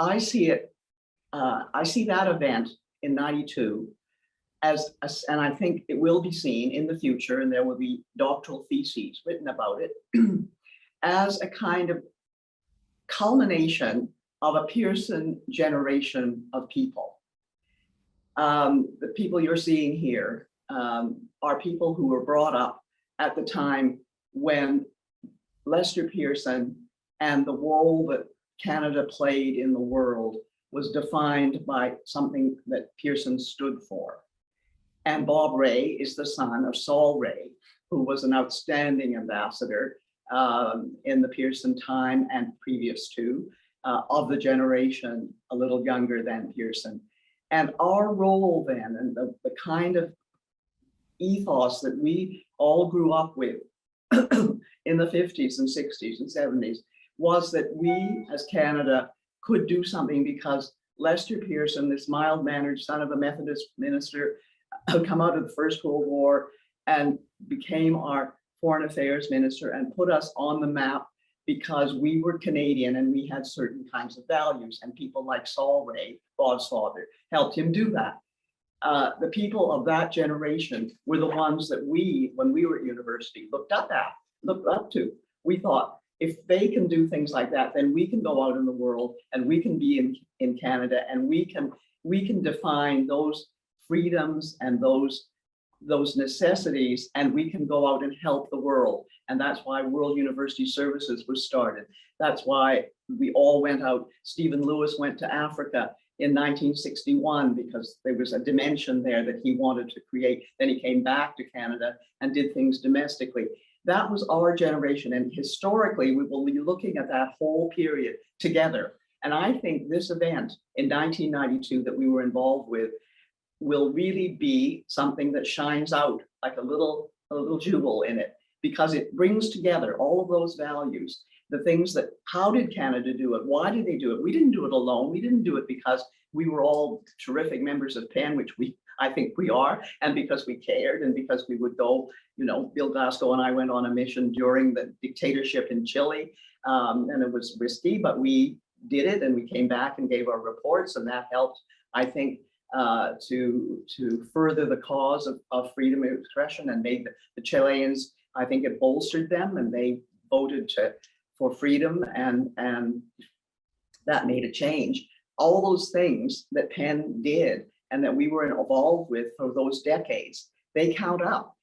I see it, I see that event in 92 and I think it will be seen in the future, and there will be doctoral theses written about it, as a kind of culmination of a Pearson generation of people. The people you're seeing here are people who were brought up at the time when Lester Pearson and the role that Canada played in the world was defined by something that Pearson stood for. And Bob Rae is the son of Saul Rae, who was an outstanding ambassador in the Pearson time and previous to, of the generation a little younger than Pearson. And our role then, and the kind of ethos that we all grew up with in the 50s and 60s and 70s, was that we as Canada could do something, because Lester Pearson, this mild-mannered son of a Methodist minister, had come out of the First World War and became our foreign affairs minister and put us on the map because we were Canadian and we had certain kinds of values, and people like Saul Rae, Bob's father, helped him do that. The people of that generation were the ones that we, when we were at university, looked up to. We thought, if they can do things like that, then we can go out in the world and we can be in Canada, and we can define those freedoms and those necessities, and we can go out and help the world. And that's why World University Services was started. That's why we all went out. Stephen Lewis went to Africa in 1961 because there was a dimension there that he wanted to create. Then he came back to Canada and did things domestically. That was our generation. And historically, we will be looking at that whole period together. And I think this event in 1992 that we were involved with will really be something that shines out like a little jewel in it, because it brings together all of those values, the things that, how did Canada do it? Why did they do it? We didn't do it alone. We didn't do it because we were all terrific members of PEN, which I think we are, and because we cared, and because we would go, Bill Glasgow and I went on a mission during the dictatorship in Chile, and it was risky, but we did it, and we came back and gave our reports, and that helped, I think, to further the cause of freedom of expression, and made the Chileans, I think it bolstered them, and they voted for freedom, and that made a change. All those things that PEN did and that we were involved with for those decades, they count up.